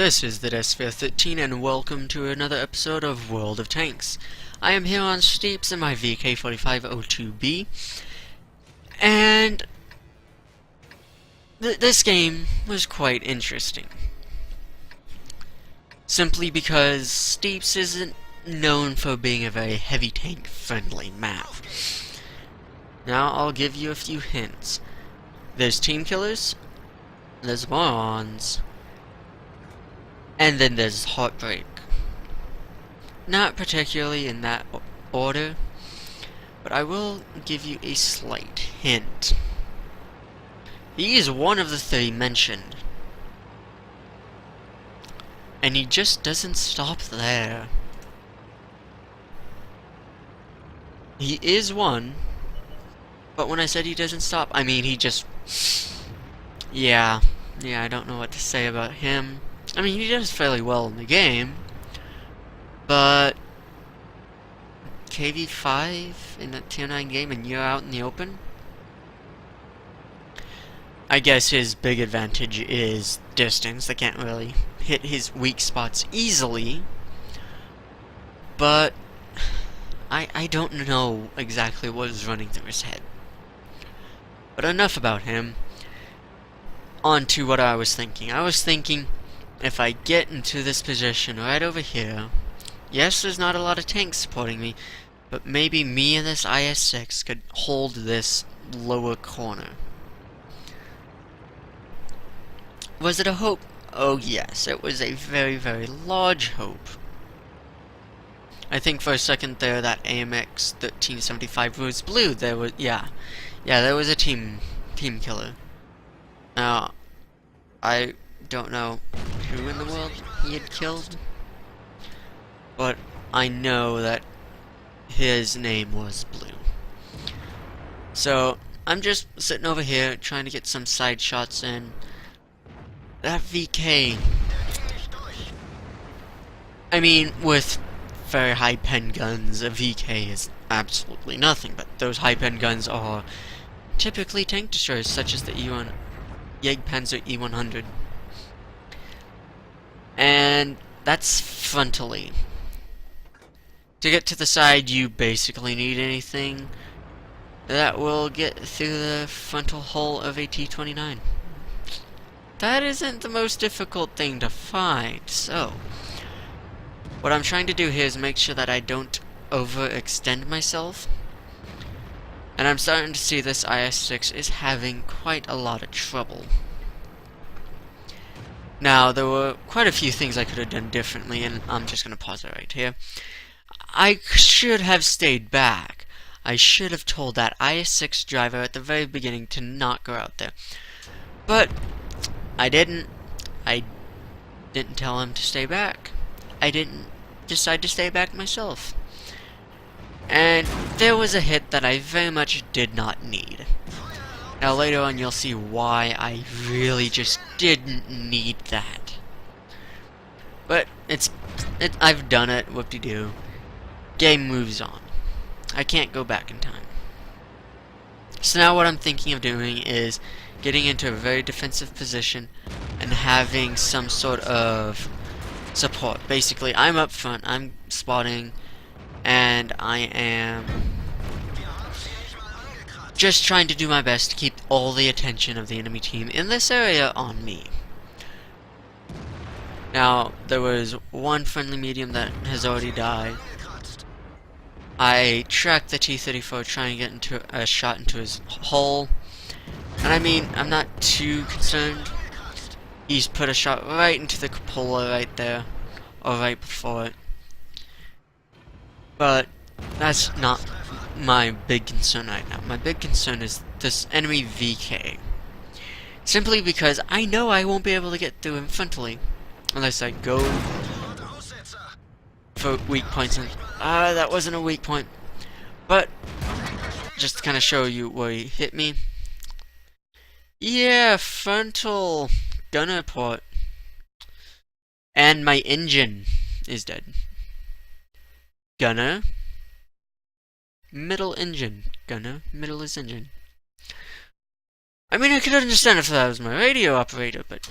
This is the Desphere 13 and welcome to another episode of World of Tanks. I am here on Steeps in my VK4502B, and this game was quite interesting. Simply because Steeps isn't known for being a very heavy tank friendly map. Now I'll give you a few hints. There's team killers, there's morons, and then there's Heartbreak. Not particularly in that order, but I will give you a slight hint. He is one of the three mentioned, and he just doesn't stop there. He is one, but when I said he doesn't stop, I mean he just... Yeah, I don't know what to say about him. I mean, he does fairly well in the game, but KV5 in a tier 9 game and you're out in the open? I guess his big advantage is distance. They can't really hit his weak spots easily, but I don't know exactly what is running through his head. But enough about him. On to what I was thinking. I was thinking, if I get into this position right over here, yes, there's not a lot of tanks supporting me, but maybe me and this IS-6 could hold this lower corner. Was it a hope? Oh yes, it was a very, very large hope. I think for a second there that AMX 1375 was blue. There was, yeah, there was a team killer. Now, I don't know who in the world he had killed, but I know that his name was Blue. So, I'm just sitting over here trying to get some side shots in. That VK, I mean, with very high pen guns, a VK is absolutely nothing, but those high pen guns are typically tank destroyers, such as the Jagdpanzer E100. And that's frontally. To get to the side, you basically need anything that will get through the frontal hull of a T-29. That isn't the most difficult thing to find, so what I'm trying to do here is make sure that I don't overextend myself. And I'm starting to see this IS-6 is having quite a lot of trouble. Now, there were quite a few things I could have done differently, and I'm just going to pause it right here. I should have stayed back. I should have told that IS-6 driver at the very beginning to not go out there. But I didn't. I didn't tell him to stay back. I didn't decide to stay back myself. And there was a hit that I very much did not need. Now later on you'll see why I really just didn't need that. But I've done it, whoop-de-doo. Game moves on. I can't go back in time. So now what I'm thinking of doing is getting into a very defensive position and having some sort of support. Basically, I'm up front, I'm spotting, and I am just trying to do my best to keep all the attention of the enemy team in this area on me. Now, there was one friendly medium that has already died. I tracked the T-34 trying to get into a shot into his hull, and I mean, I'm not too concerned. He's put a shot right into the cupola right there, or right before it. But that's not my big concern right now. My big concern is this enemy VK. Simply because I know I won't be able to get through him frontally unless I go for weak points. And that wasn't a weak point, but just to kind of show you where he hit me. Yeah, frontal gunner port, and my engine is dead. Gunner, middle engine. Gunner, middle is engine. I mean, I could understand if that was my radio operator, but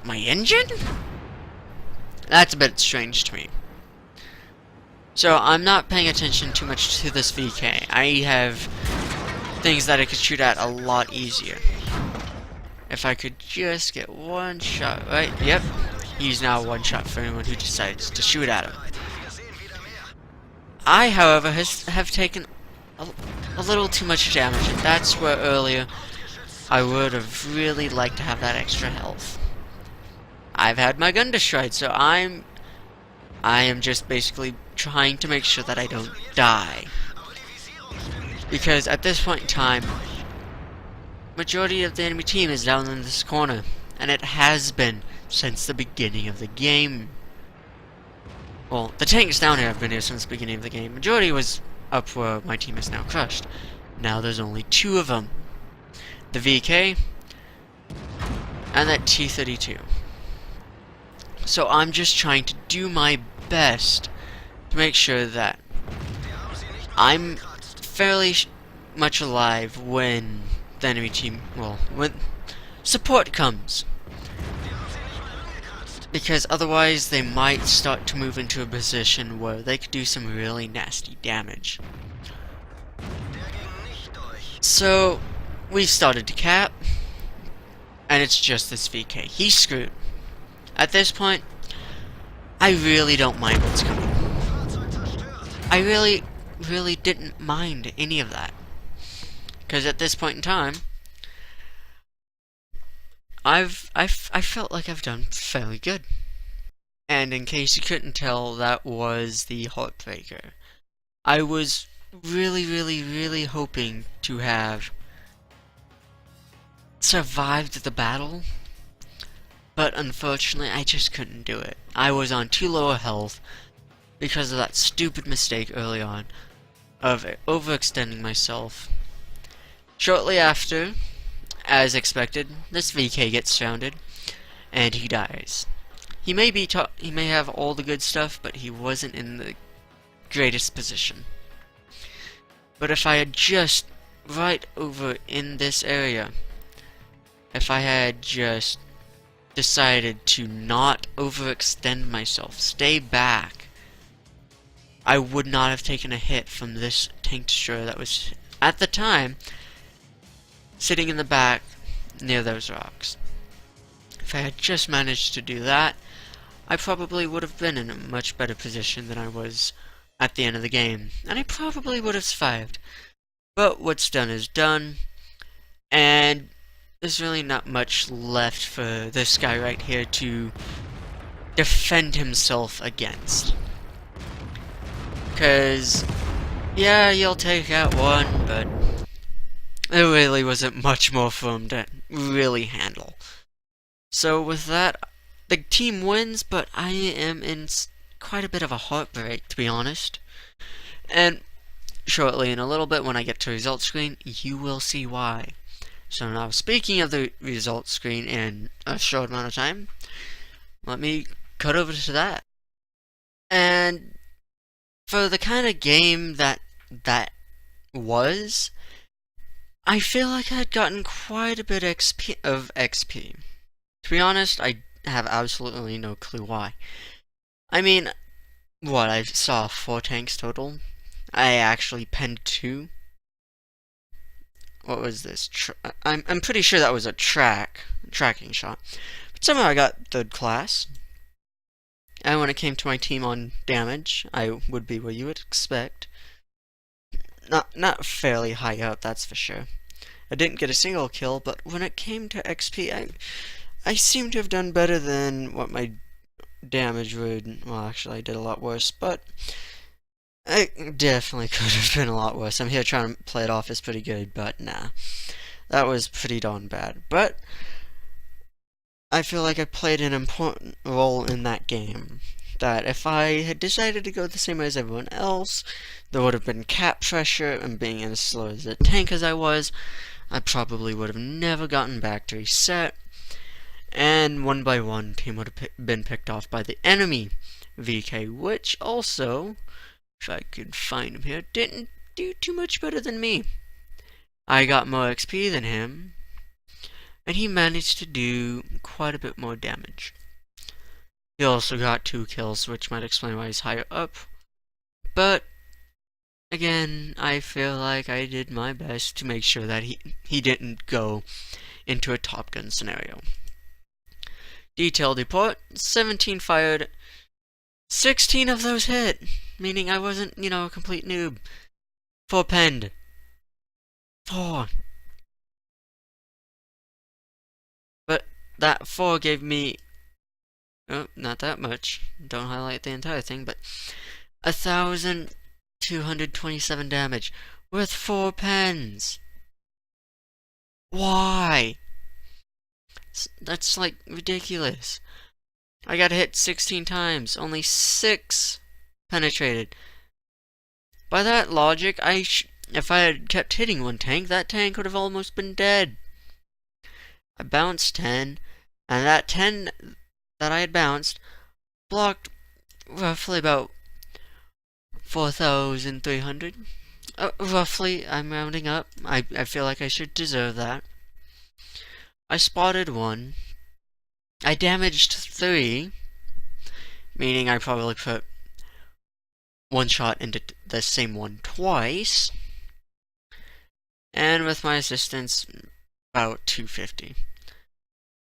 my engine? That's a bit strange to me. So I'm not paying attention too much to this VK. I have things that I could shoot at a lot easier. If I could just get one shot, right? Yep. He's now one shot for anyone who decides to shoot at him. I, however, have taken a little too much damage, and that's where earlier I would have really liked to have that extra health. I've had my gun destroyed, so I am just basically trying to make sure that I don't die. Because at this point in time, majority of the enemy team is down in this corner, and it has been since the beginning of the game. Well, the tanks down here have been here since the beginning of the game. Majority was up where my team is now crushed. Now there's only 2 of them. The VK and that T-32. So I'm just trying to do my best to make sure that I'm fairly much alive when the enemy team, well, when support comes. Because otherwise they might start to move into a position where they could do some really nasty damage. So we've started to cap, and it's just this VK. He's screwed. At this point, I really don't mind what's coming. I really didn't mind any of that. Because at this point in time, I felt like I've done fairly good. And in case you couldn't tell, that was the Heartbreaker. I was really hoping to have survived the battle, but unfortunately I just couldn't do it. I was on too low a health because of that stupid mistake early on of overextending myself. Shortly after, as expected, this VK gets surrounded, and he dies. He may have all the good stuff, but he wasn't in the greatest position. But if I had just right over in this area, if I had just decided to not overextend myself, stay back, I would not have taken a hit from this tank destroyer that was, at the time, sitting in the back near those rocks. If I had just managed to do that, I probably would have been in a much better position than I was at the end of the game, and I probably would have survived. But what's done is done, and there's really not much left for this guy right here to defend himself against. Because, yeah, you'll take out one, but there really wasn't much more for him to really handle. So with that, the team wins, but I am in quite a bit of a heartbreak, to be honest. And shortly, in a little bit, when I get to the results screen, you will see why. So now, speaking of the results screen in a short amount of time, let me cut over to that. And for the kind of game that was, I feel like I had gotten quite a bit of XP. To be honest, I have absolutely no clue why. I mean, what, I saw 4 tanks total? I actually penned 2. What was this? I'm pretty sure that was a tracking shot. But somehow I got 3rd class. And when it came to my team on damage, I would be where you would expect. Not fairly high up, that's for sure. I didn't get a single kill, but when it came to XP, I seem to have done better than what my damage would. Well, actually, I did a lot worse, but I definitely could have been a lot worse. I'm here trying to play it off as pretty good, but nah. That was pretty darn bad. But I feel like I played an important role in that game. That if I had decided to go the same way as everyone else, there would have been cap pressure, and being as slow as a tank as I was, I probably would have never gotten back to reset. And one by one, team would have been picked off by the enemy VK, which also, if I could find him here, didn't do too much better than me. I got more XP than him, and he managed to do quite a bit more damage. He also got 2 kills, which might explain why he's higher up. But again, I feel like I did my best to make sure that he didn't go into a Top Gun scenario. Detailed report, 17 fired, 16 of those hit, meaning I wasn't, a complete noob. 4 penned. 4. But that 4 gave me, not that much, don't highlight the entire thing, but 1,227 damage with 4 pens. Why? That's like ridiculous. I got hit 16 times, only 6 penetrated. By that logic, if I had kept hitting one tank, that tank would have almost been dead. I bounced 10, and that 10 that I had bounced blocked roughly about 4,300. Roughly, I'm rounding up. I feel like I should deserve that. I spotted 1. I damaged 3, meaning I probably put 1 shot into the same one twice. And with my assistance, about 250.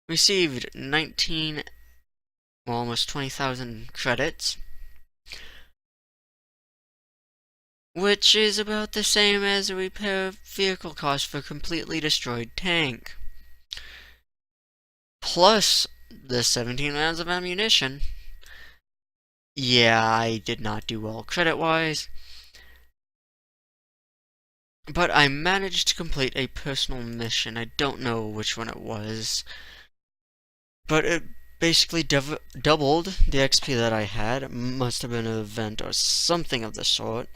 Received 19, well, almost 20,000 credits, which is about the same as a repair vehicle cost for a completely destroyed tank. Plus the 17 rounds of ammunition. Yeah, I did not do well credit-wise. But I managed to complete a personal mission. I don't know which one it was. But it basically doubled the XP that I had. It must have been an event or something of the sort.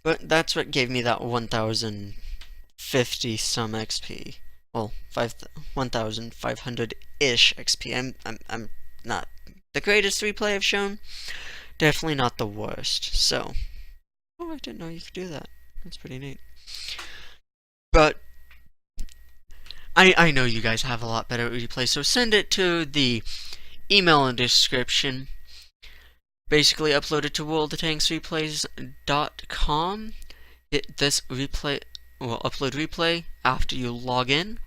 But that's what gave me that 1,050 some XP. Well, 1,500-ish XP. I'm not the greatest replay I've shown. Definitely not the worst. So, I didn't know you could do that. That's pretty neat. But I know you guys have a lot better replay, so send it to the email in the description. Basically, upload it to worldoftanksreplays.com. Hit this replay, upload replay after you log in.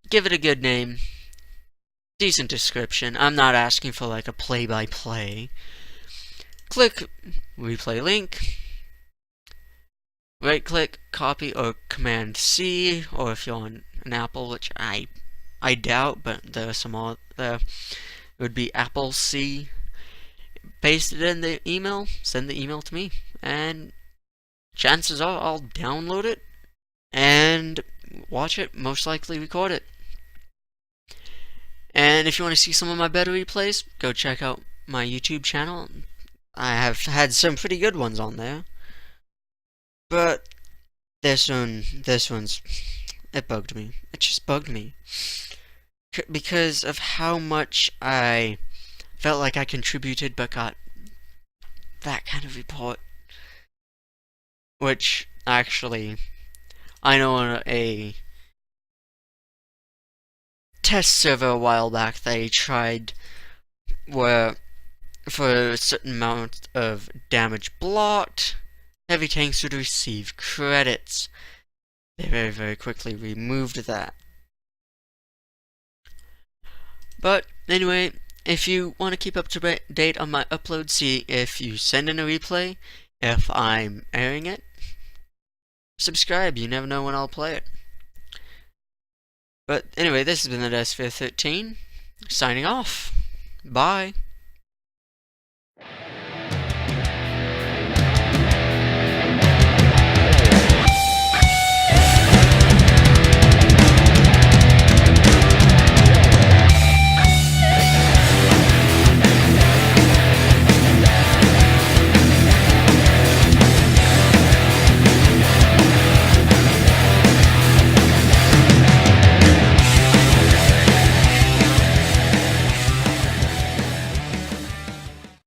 Give it a good name. Decent description. I'm not asking for like a play-by-play. Click replay link. Right click, copy, or Command C, or if you're on an Apple, which I doubt, but there are some out there, it would be Apple C. Paste it in the email, send the email to me, and chances are I'll download it and watch it, most likely record it. And if you want to see some of my better replays, go check out my YouTube channel. I have had some pretty good ones on there. But this one's, it bugged me. It just bugged me. Because of how much I felt like I contributed but got that kind of report. Which, actually, I know on a test server a while back they tried where for a certain amount of damage blocked, heavy tanks would receive credits. They very, very quickly removed that. But anyway, if you want to keep up to date on my upload, see if you send in a replay, if I'm airing it, subscribe. You never know when I'll play it. But anyway, this has been the Deathsphere 13, signing off. Bye.